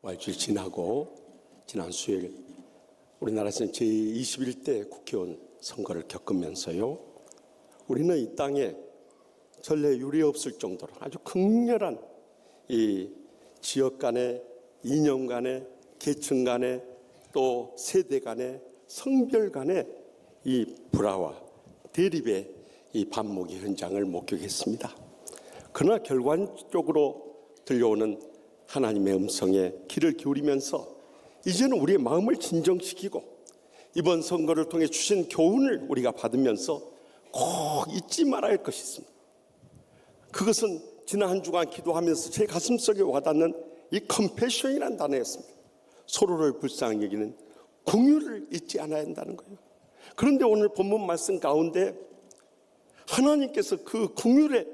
말주일 지나고 지난 수요일 우리나라에서는 제21대 국회의원 선거를 겪으면서요, 우리는 이 땅에 전례 유례 없을 정도로 아주 극렬한 이 지역 간의, 이념 간의, 계층 간의, 또 세대 간의, 성별 간의 이 불화와 대립의 이 반목의 현장을 목격했습니다. 그러나 결과적으로 들려오는 하나님의 음성에 귀를 기울이면서 이제는 우리의 마음을 진정시키고 이번 선거를 통해 주신 교훈을 우리가 받으면서 꼭 잊지 말아야 할 것이 있습니다. 그것은 지난 한 주간 기도하면서 제 가슴속에 와닿는 이 컴패션이라는 단어였습니다. 서로를 불쌍히 여기는 긍휼을 잊지 않아야 한다는 거예요. 그런데 오늘 본문 말씀 가운데 하나님께서 그 긍휼의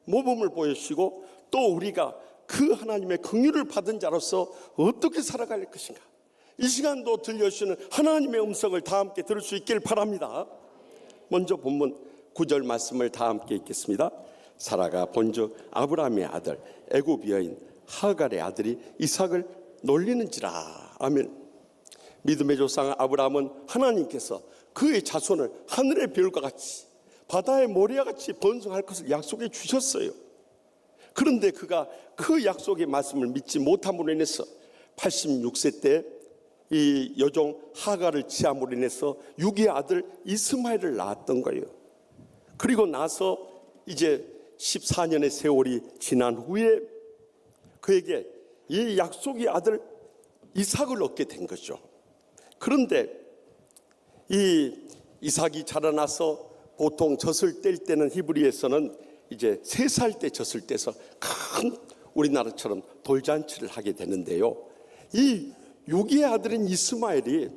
모범을 보여주시고 또 우리가 그 하나님의 긍휼을 받은 자로서 어떻게 살아갈 것인가, 이 시간도 들려주시는 하나님의 음성을 다 함께 들을 수 있길 바랍니다. 먼저 본문 9절 말씀을 다 함께 읽겠습니다. 사라가 본즉 아브라함의 아들 애굽 여인 하갈의 아들이 이삭을 놀리는지라. 아멘. 믿음의 조상 아브라함은 하나님께서 그의 자손을 하늘의 별과 같이 바다의 모래와 같이 번성할 것을 약속해 주셨어요. 그런데 그가 그 약속의 말씀을 믿지 못함으로 인해서 86세 때 이 여종 하갈을 취함으로 인해서 유기의 아들 이스마엘을 낳았던 거예요. 그리고 나서 이제 14년의 세월이 지난 후에 그에게 이 약속의 아들 이삭을 얻게 된 거죠. 그런데 이 이삭이 자라나서 보통 젖을 뗄 때는 히브리에서는 이제 3살 때 젖을 떼서 큰 우리나라처럼 돌잔치를 하게 되는데요, 이 유기의 아들인 이스마엘이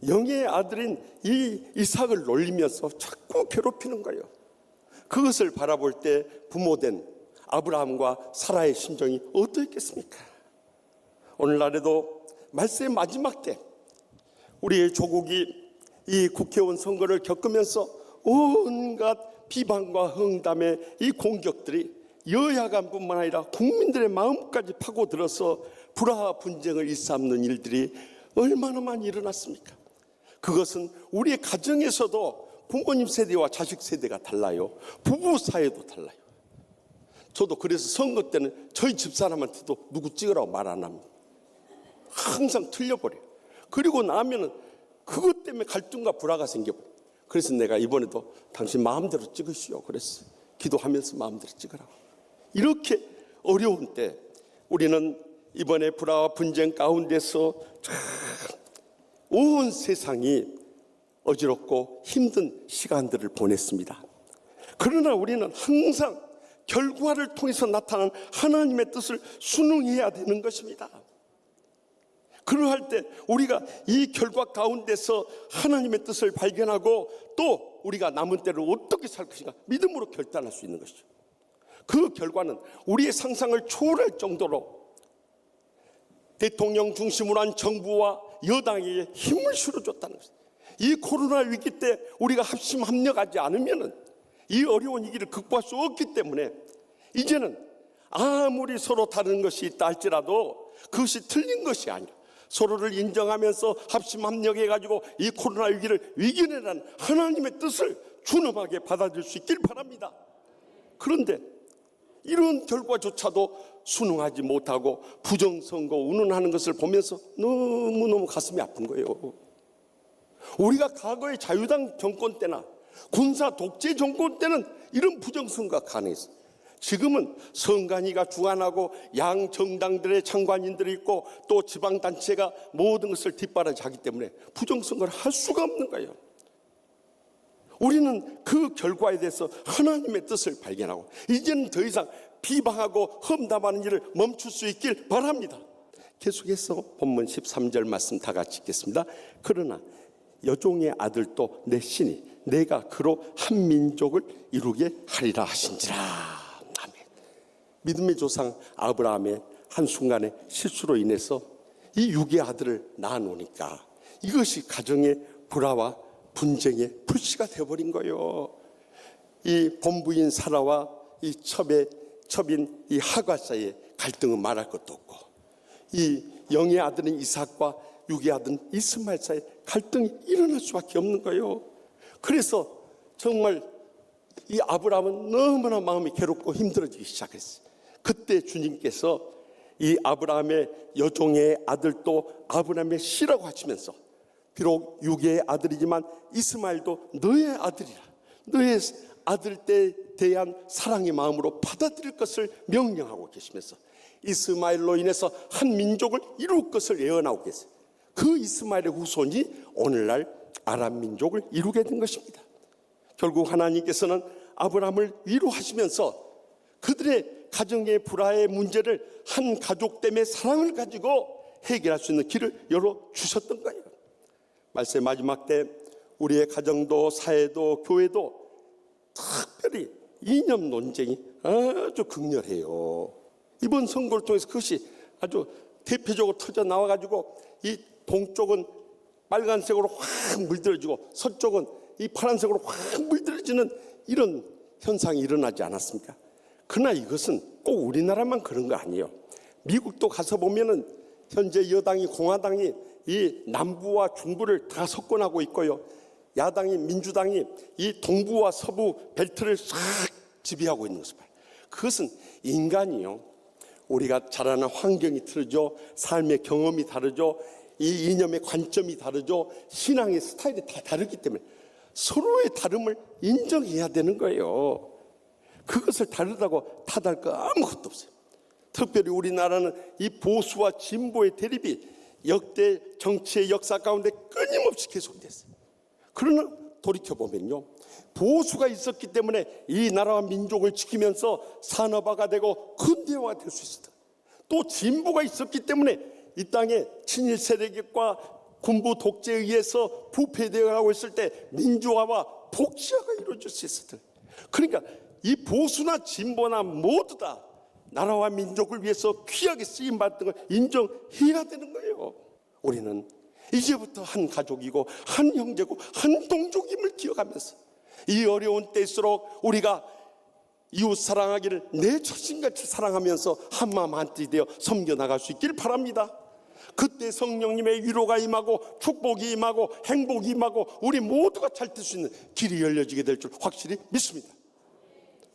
영의 아들인 이 이삭을 놀리면서 자꾸 괴롭히는 거예요. 그것을 바라볼 때 부모된 아브라함과 사라의 심정이 어떠했겠습니까? 오늘날에도 말세의 마지막 때 우리의 조국이 이 국회의원 선거를 겪으면서 온갖 비방과 흥담의 이 공격들이 여야 간뿐만 아니라 국민들의 마음까지 파고들어서 불화와 분쟁을 일삼는 일들이 얼마나 많이 일어났습니까? 그것은 우리의 가정에서도 부모님 세대와 자식 세대가 달라요. 부부 사이도 달라요. 저도 그래서 선거 때는 저희 집사람한테도 누구 찍으라고 말 안 합니다. 항상 틀려버려요. 그리고 나면은 그것 때문에 갈등과 불화가 생겨버려요. 그래서 내가 이번에도 당신 마음대로 찍으시오 그랬어요. 기도하면서 마음대로 찍으라고. 이렇게 어려운 때 우리는 이번에 불화와 분쟁 가운데서 온 세상이 어지럽고 힘든 시간들을 보냈습니다. 그러나 우리는 항상 결과를 통해서 나타난 하나님의 뜻을 순응해야 되는 것입니다. 그러할 때 우리가 이 결과 가운데서 하나님의 뜻을 발견하고 또 우리가 남은 때를 어떻게 살 것인가 믿음으로 결단할 수 있는 것이죠. 그 결과는 우리의 상상을 초월할 정도로 대통령 중심으로 한 정부와 여당에게 힘을 실어줬다는 것입니다. 이 코로나 위기 때 우리가 합심 합력하지 않으면 이 어려운 위기를 극복할 수 없기 때문에 이제는 아무리 서로 다른 것이 있다 할지라도 그것이 틀린 것이 아니라 서로를 인정하면서 합심 합력해가지고 이 코로나 위기를 이겨내라는 하나님의 뜻을 준엄하게 받아들일 수 있길 바랍니다. 그런데 이런 결과조차도 순응하지 못하고 부정선거 운운하는 것을 보면서 너무너무 가슴이 아픈 거예요. 우리가 과거의 자유당 정권 때나 군사 독재 정권 때는 이런 부정선거가 가능했어요. 지금은 선관위가 주관하고 양 정당들의 창관인들이 있고 또 지방단체가 모든 것을 뒷바라지하기 때문에 부정선거를 할 수가 없는 거예요. 우리는 그 결과에 대해서 하나님의 뜻을 발견하고 이제는 더 이상 비방하고 험담하는 일을 멈출 수 있길 바랍니다. 계속해서 본문 13절 말씀 다 같이 읽겠습니다. 그러나 여종의 아들도 내 신이 내가 그로 한 민족을 이루게 하리라 하신지라. 아멘. 믿음의 조상 아브라함의 한순간의 실수로 인해서 이 유기의 아들을 낳아놓으니까 이것이 가정의 불화와 분쟁의 불씨가 되어버린 거예요. 이 본부인 사라와 이 첩인 이 하갈 사이에 갈등은 말할 것도 없고 이 영의 아들인 이삭과 육의 아들인 이스마엘 사이에 갈등이 일어날 수밖에 없는 거예요. 그래서 정말 이 아브라함은 너무나 마음이 괴롭고 힘들어지기 시작했어요. 그때 주님께서 이 아브라함의 여종의 아들도 아브라함의 씨라고 하시면서 비록 육의 아들이지만 이스마엘도 너의 아들이라, 너의 아들 때 대한 사랑의 마음으로 받아들일 것을 명령하고 계시면서 이스마엘로 인해서 한 민족을 이룰 것을 예언하고 계세요. 그 이스마엘의 후손이 오늘날 아람 민족을 이루게 된 것입니다. 결국 하나님께서는 아브라함을 위로하시면서 그들의 가정의 불화의 문제를 한 가족 때문에 사랑을 가지고 해결할 수 있는 길을 열어주셨던 거예요. 말씀의 마지막 때 우리의 가정도 사회도 교회도 특별히 이념 논쟁이 아주 극렬해요. 이번 선거를 통해서 그것이 아주 대표적으로 터져 나와가지고 이 동쪽은 빨간색으로 확 물들어지고 서쪽은 이 파란색으로 확 물들어지는 이런 현상이 일어나지 않았습니까? 그러나 이것은 꼭 우리나라만 그런 거 아니에요. 미국도 가서 보면은 현재 여당이 공화당이 이 남부와 중부를 다 석권하고 있고요. 야당인 민주당이 이 동부와 서부 벨트를 싹 지배하고 있는 것을 봐요. 그것은 인간이요. 우리가 자라는 환경이 다르죠. 삶의 경험이 다르죠. 이 이념의 관점이 다르죠. 신앙의 스타일이 다 다르기 때문에 서로의 다름을 인정해야 되는 거예요. 그것을 다르다고 탓할 거 아무것도 없어요. 특별히 우리나라는 이 보수와 진보의 대립이 역대 정치의 역사 가운데 끊임없이 계속됐어요. 그러나 돌이켜보면요, 보수가 있었기 때문에 이 나라와 민족을 지키면서 산업화가 되고 근대화가 될 수 있었다. 또 진보가 있었기 때문에 이 땅에 친일 세력과 군부 독재에 의해서 부패되어 가고 있을 때 민주화와 복지화가 이루어질 수 있었다. 그러니까 이 보수나 진보나 모두 다 나라와 민족을 위해서 귀하게 쓰임받던 걸 인정해야 되는 거예요. 우리는 이제부터 한 가족이고 한 형제고 한 동족임을 기억하면서 이 어려운 때일수록 우리가 이웃 사랑하기를 내 자신같이 사랑하면서 한마음 한뜻이 되어 섬겨나갈 수 있기를 바랍니다. 그때 성령님의 위로가 임하고 축복이 임하고 행복이 임하고 우리 모두가 잘 될 수 있는 길이 열려지게 될 줄 확실히 믿습니다.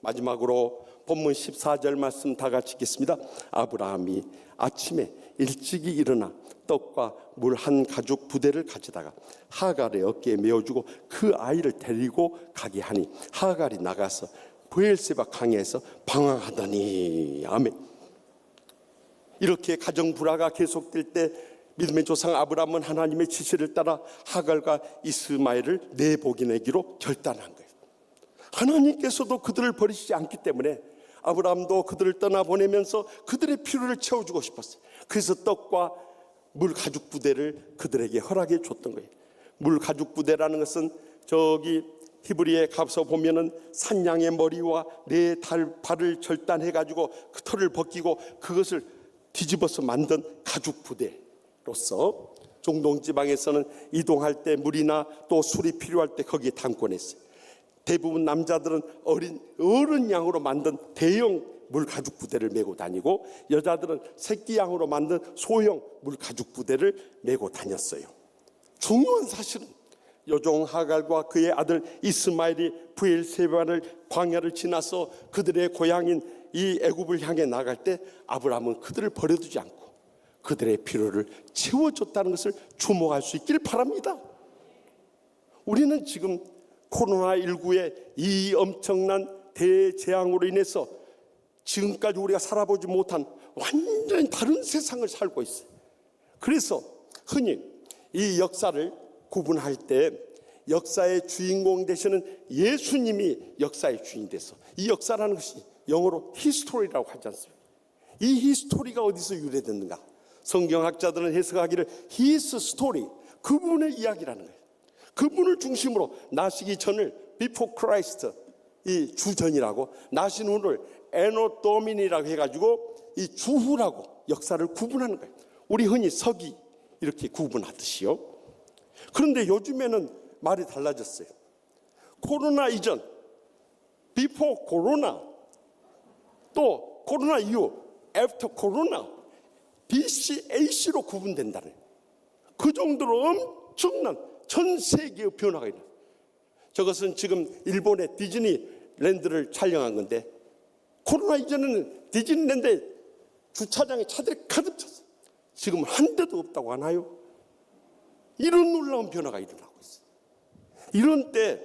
마지막으로 본문 14절 말씀 다 같이 읽겠습니다. 아브라함이 아침에 일찍이 일어나 떡과 물 한 가죽 부대를 가져다가 하갈의 어깨에 메어주고 그 아이를 데리고 가게 하니 하갈이 나가서 브엘세바 강에서 방황하더니. 아멘. 이렇게 가정 불화가 계속될 때 믿음의 조상 아브라함은 하나님의 지시를 따라 하갈과 이스마엘을 내보내기로 결단한 거예요. 하나님께서도 그들을 버리시지 않기 때문에 아브라함도 그들을 떠나보내면서 그들의 필요를 채워주고 싶었어요. 그래서 떡과 물 가죽 부대를 그들에게 허락해 줬던 거예요. 물 가죽 부대라는 것은 저기 히브리에 가서 보면은 산양의 머리와 네 발을 절단해 가지고 그 털을 벗기고 그것을 뒤집어서 만든 가죽 부대로서 중동 지방에서는 이동할 때 물이나 또 술이 필요할 때 거기에 담고 냈어요. 대부분 남자들은 어른 양으로 만든 대형 물 가죽 부대를 메고 다니고 여자들은 새끼 양으로 만든 소형 물 가죽 부대를 메고 다녔어요. 중요한 사실은 여종 하갈과 그의 아들 이스마엘이 브엘세바를 광야를 지나서 그들의 고향인 이 애굽을 향해 나갈 때 아브라함은 그들을 버려두지 않고 그들의 필요를 채워줬다는 것을 주목할 수 있기를 바랍니다. 우리는 지금 코로나19의 이 엄청난 대재앙으로 인해서 지금까지 우리가 살아보지 못한 완전히 다른 세상을 살고 있어요. 그래서 흔히 이 역사를 구분할 때 역사의 주인공 되시는 예수님이 역사의 주인이 돼서 이 역사라는 것이 영어로 히스토리라고 하지 않습니까? 이 히스토리가 어디서 유래됐는가? 성경학자들은 해석하기를 His story, 그분의 이야기라는 거예요. 그분을 중심으로 나시기 전을 Before Christ, 이 주전이라고, 나신 후를 Anno Domini라고 해가지고 이 주후라고 역사를 구분하는 거예요. 우리 흔히 서기 이렇게 구분하듯이요. 그런데 요즘에는 말이 달라졌어요. 코로나 이전, Before Corona, 또 코로나 이후, After Corona, B, C, A, C로 구분된다는 그 정도로 엄청난 전 세계의 변화가 있는. 저것은 지금 일본의 디즈니랜드를 촬영한 건데, 코로나 이전에는 디즈니랜드에 주차장에 차들이 가득 찼어요. 지금은 한 대도 없다고 하나요? 이런 놀라운 변화가 일어나고 있어요. 이런 때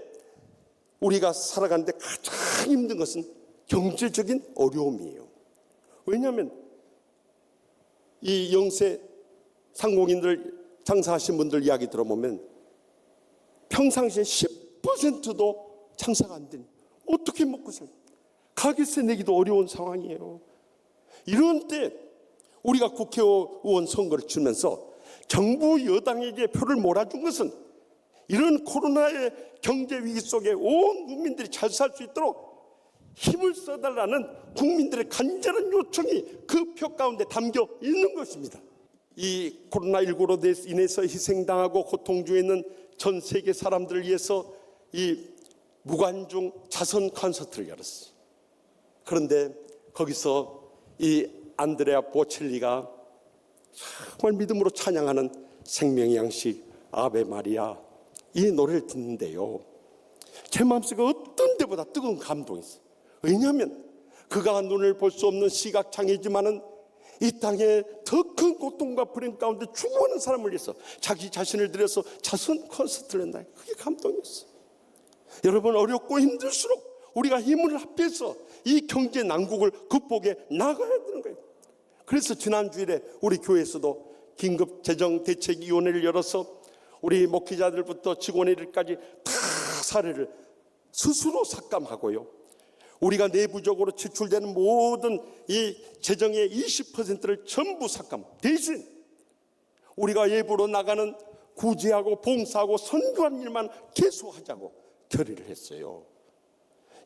우리가 살아가는데 가장 힘든 것은 경제적인 어려움이에요. 왜냐하면 이 영세 상공인들 장사하신 분들 이야기 들어보면 평상시에 10%도 장사가 안 되니 어떻게 먹고 살까? 가게세 내기도 어려운 상황이에요. 이런 때 우리가 국회의원 선거를 치면서 정부 여당에게 표를 몰아준 것은 이런 코로나의 경제 위기 속에 온 국민들이 잘 살 수 있도록 힘을 써달라는 국민들의 간절한 요청이 그 표 가운데 담겨 있는 것입니다. 이 코로나19로 인해서 희생당하고 고통 중에 있는 전 세계 사람들을 위해서 이 무관중 자선 콘서트를 열었어요. 그런데 거기서 이 안드레아 보첼리가 정말 믿음으로 찬양하는 생명의 양식 아베 마리아 이 노래를 듣는데요, 제 마음속에 어떤 데보다 뜨거운 감동이 있어요. 왜냐하면 그가 눈을 볼 수 없는 시각장애지만은 이 땅에 더 큰 고통과 불행 가운데 죽어가는 사람을 위해서 자기 자신을 들여서 자선 콘서트를 한다. 그게 감동이었어요. 여러분, 어렵고 힘들수록 우리가 힘을 합해서 이 경제 난국을 극복해 나가야 되는 거예요. 그래서 지난 주일에 우리 교회에서도 긴급 재정 대책위원회를 열어서 우리 목회자들부터 직원들까지 다 사례를 스스로 삭감하고요, 우리가 내부적으로 지출되는 모든 이 재정의 20%를 전부 삭감, 대신 우리가 외부로 나가는 구제하고 봉사하고 선교하는 일만 계속하자고 결의를 했어요.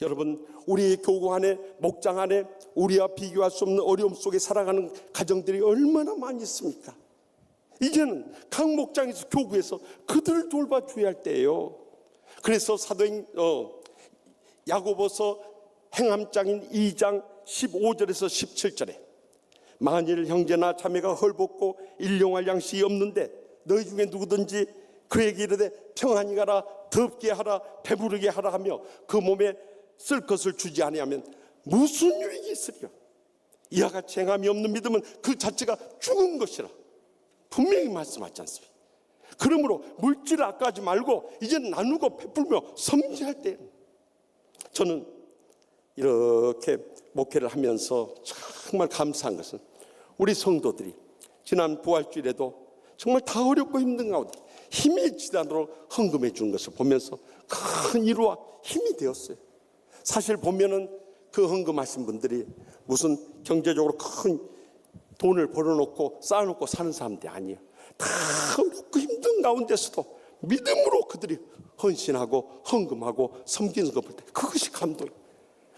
여러분, 우리 교구 안에, 목장 안에 우리와 비교할 수 없는 어려움 속에 살아가는 가정들이 얼마나 많이 있습니까? 이제는 각 목장에서 교구에서 그들을 돌봐줘야 할 때예요. 그래서 사도행 야고보서 행함장인 2장 15절에서 17절에 만일 형제나 자매가 헐벗고 일용할 양식이 없는데 너희 중에 누구든지 그에게 이르되 평안히 가라, 덥게 하라, 배부르게 하라 하며 그 몸에 쓸 것을 주지 아니하면 무슨 유익이 있으리요? 이와 같이 행함이 없는 믿음은 그 자체가 죽은 것이라 분명히 말씀하지 않습니까? 그러므로 물질을 아까워하지 말고 이제 나누고 베풀며 섬기할 때, 저는 이렇게 목회를 하면서 정말 감사한 것은 우리 성도들이 지난 부활주일에도 정말 다 어렵고 힘든 가운데 힘이 지지 않도록 헌금해 주는 것을 보면서 큰 위로와 힘이 되었어요. 사실 보면은 그 헌금하신 분들이 무슨 경제적으로 큰 돈을 벌어놓고 쌓아놓고 사는 사람들이 아니에요. 다 어렵고 힘든 가운데서도 믿음으로 그들이 헌신하고 헌금하고 섬기는 것 볼 때 그것이 감동이에요.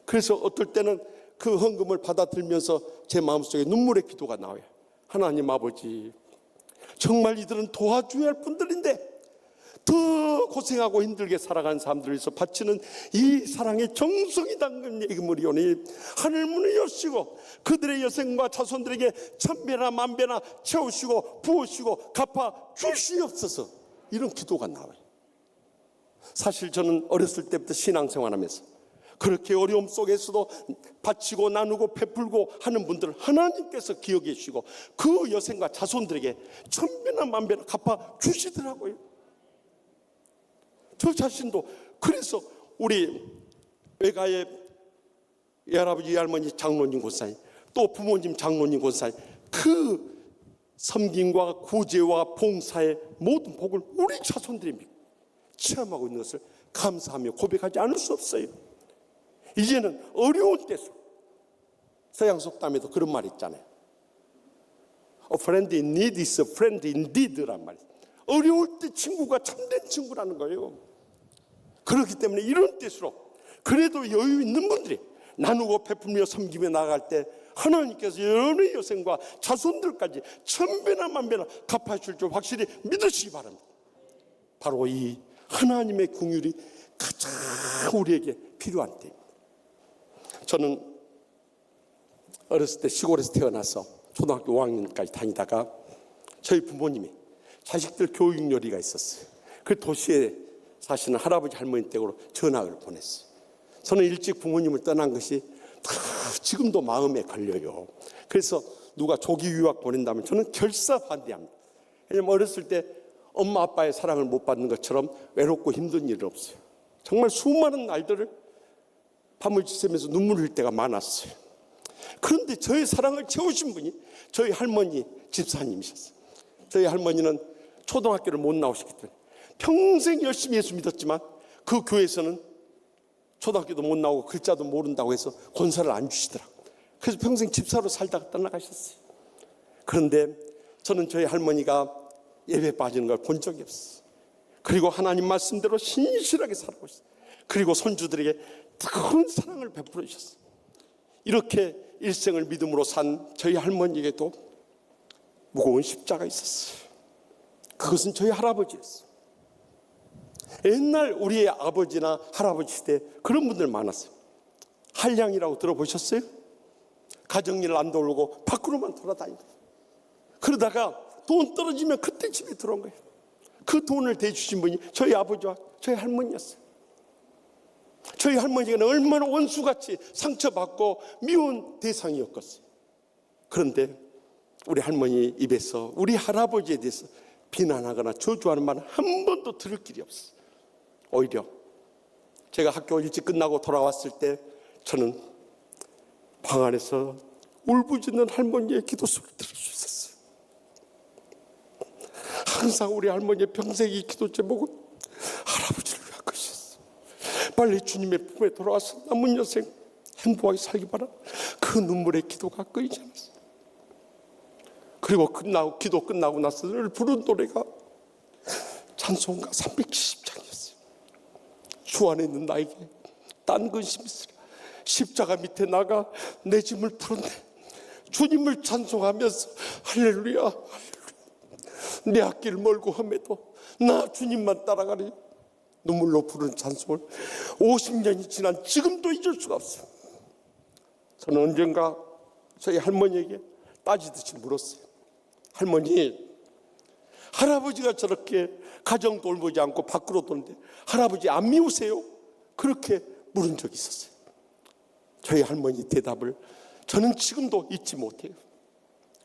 그래서 어떨 때는 그 헌금을 받아들면서 제 마음속에 눈물의 기도가 나와요. 하나님 아버지, 정말 이들은 도와줘야 할 분들인데 더 고생하고 힘들게 살아가는 사람들을 위해서 바치는 이 사랑의 정성이 담긴 예금이오니 하늘 문을 여시고 그들의 여생과 자손들에게 천배나 만배나 채우시고 부으시고 갚아 주시옵소서. 이런 기도가 나와요. 사실 저는 어렸을 때부터 신앙생활하면서 그렇게 어려움 속에서도 바치고 나누고 베풀고 하는 분들을 하나님께서 기억해 주시고 그 여생과 자손들에게 천배나 만배나 갚아 주시더라고요. 저 자신도 그래서 우리 외가의 외할아버지, 외할머니 장로님 권사님, 또 부모님 장로님 권사님, 그 섬김과 구제와 봉사의 모든 복을 우리 자손들이 체험하고 있는 것을 감사하며 고백하지 않을 수 없어요. 이제는 어려운 때서 서양 속담에도 그런 말이 있잖아요. A friend in need is a friend indeed란 말이에요. 어려울 때 친구가 참된 친구라는 거예요. 그렇기 때문에 이런 때일수록 그래도 여유 있는 분들이 나누고 베풀며 섬기며 나아갈 때 하나님께서 여러 여생과 자손들까지 천배나 만배나 갚아주실 줄 확실히 믿으시기 바랍니다. 바로 이 하나님의 긍휼이 가장 우리에게 필요한 때입니다. 저는 어렸을 때 시골에서 태어나서 초등학교 5학년까지 다니다가 저희 부모님이 자식들 교육 요리가 있었어요. 그 도시에 사시는 할아버지 할머니 댁으로 전학을 보냈어요. 저는 일찍 부모님을 떠난 것이 지금도 마음에 걸려요. 그래서 누가 조기 유학 보낸다면 저는 결사 반대합니다. 왜냐하면 어렸을 때 엄마 아빠의 사랑을 못 받는 것처럼 외롭고 힘든 일은 없어요. 정말 수많은 날들을 밤을 지새면서 눈물 흘릴 때가 많았어요. 그런데 저의 사랑을 채우신 분이 저희 할머니 집사님이셨어요. 저희 할머니는 초등학교를 못 나오셨기 때문에 평생 열심히 예수 믿었지만 그 교회에서는 초등학교도 못 나오고 글자도 모른다고 해서 권사를 안 주시더라고요. 그래서 평생 집사로 살다가 떠나가셨어요. 그런데 저는 저희 할머니가 예배 빠지는 걸 본 적이 없어요. 그리고 하나님 말씀대로 신실하게 살아오고 있어요. 그리고 손주들에게 뜨거운 사랑을 베풀어 주셨어요. 이렇게 일생을 믿음으로 산 저희 할머니에게도 무거운 십자가 있었어요. 그것은 저희 할아버지였어요. 옛날 우리의 아버지나 할아버지 시대에 그런 분들 많았어요. 한량이라고 들어보셨어요? 가정일 안 돌고 밖으로만 돌아다니다. 그러다가 돈 떨어지면 그때 집에 들어온 거예요. 그 돈을 대주신 분이 저희 아버지와 저희 할머니였어요. 저희 할머니가 얼마나 원수같이 상처받고 미운 대상이었겠어요. 그런데 우리 할머니 입에서 우리 할아버지에 대해서 비난하거나 저주하는 말은 한 번도 들을 길이 없어요. 오히려 제가 학교 일찍 끝나고 돌아왔을 때 저는 방 안에서 울부짖는 할머니의 기도 소리를 들을 수 있었어요. 항상 우리 할머니의 평생 이 기도 제목은 할아버지를 위한 것이었어요. 빨리 주님의 품에 돌아와서 남은 여생 행복하게 살기 바라. 그 눈물의 기도가 끊이지 않았어요. 그리고 기도 끝나고 나서 늘 부른 노래가 찬송가 370장이었어요. 주 안에 있는 나에게 딴 근심 있으랴. 십자가 밑에 나가 내 짐을 풀었네. 주님을 찬송하면서 할렐루야 할렐루야. 내 앞길 멀고 험해도 나 주님만 따라가리. 눈물로 부르는 찬송을 50년이 지난 지금도 잊을 수가 없어요. 저는 언젠가 저희 할머니에게 따지듯이 물었어요. 할머니, 할아버지가 저렇게 가정 돌보지 않고 밖으로 도는데 할아버지 안 미우세요? 그렇게 물은 적이 있었어요. 저희 할머니 대답을 저는 지금도 잊지 못해요.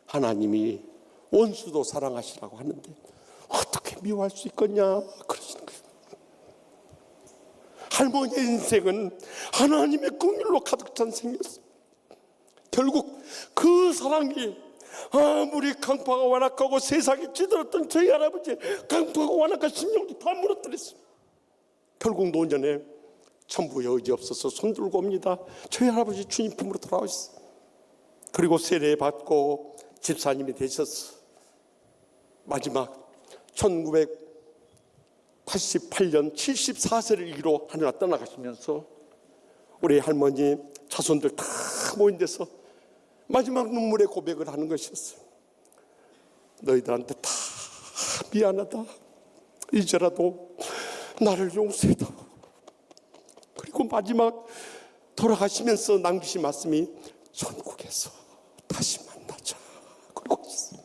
하나님이 원수도 사랑하시라고 하는데 어떻게 미워할 수 있겠냐 그러시는 거예요. 할머니의 인생은 하나님의 긍휼로 가득 찬 생이었어요. 결국 그 사랑이 아무리 강파가 완악하고 세상에 찌들었던 저희 할아버지의 강파가 완악한 심령도 다 무너뜨렸어요. 결국 노년에 천부의 의지 없어서 손들고 옵니다. 저희 할아버지 주님 품으로 돌아오셨어요. 그리고 세례 받고 집사님이 되셔서 마지막 1988년 74세를 이루어 하늘나 떠나가시면서 우리 할머니 자손들 다 모인 데서 마지막 눈물의 고백을 하는 것이었어요. 너희들한테 다 미안하다. 이제라도 나를 용서해다. 그리고 마지막 돌아가시면서 남기신 말씀이 천국에서 다시 만나자. 그러고 있어요.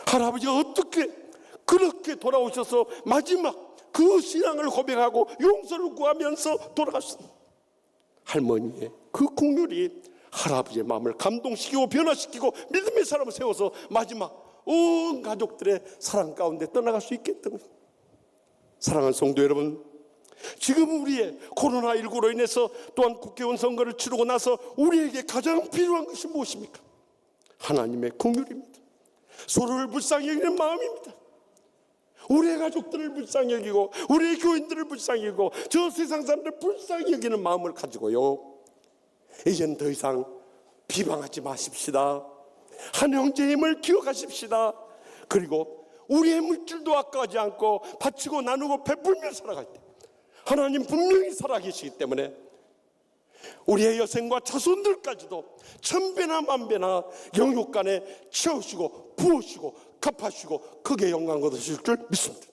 할아버지가 어떻게 그렇게 돌아오셔서 마지막 그 신앙을 고백하고 용서를 구하면서 돌아갔습니다. 할머니의 그 긍휼이 할아버지의 마음을 감동시키고 변화시키고 믿음의 사람을 세워서 마지막 온 가족들의 사랑 가운데 떠나갈 수 있게 했던 것입니다. 사랑하는 성도 여러분, 지금 우리의 코로나19로 인해서 또한 국회의원 선거를 치르고 나서 우리에게 가장 필요한 것이 무엇입니까? 하나님의 긍휼입니다. 서로를 불쌍히 여기는 마음입니다. 우리의 가족들을 불쌍히 여기고 우리의 교인들을 불쌍히 여기고 저 세상 사람들을 불쌍히 여기는 마음을 가지고요, 이젠 더 이상 비방하지 마십시다. 한 형제의 힘을 기억하십시다. 그리고 우리의 물질도 아까워하지 않고 바치고 나누고 베풀며 살아갈 때 하나님 분명히 살아계시기 때문에 우리의 여생과 자손들까지도 천배나 만배나 영육간에 채우시고 부으시고 갚아주시고 크게 영광 얻으실 줄 믿습니다.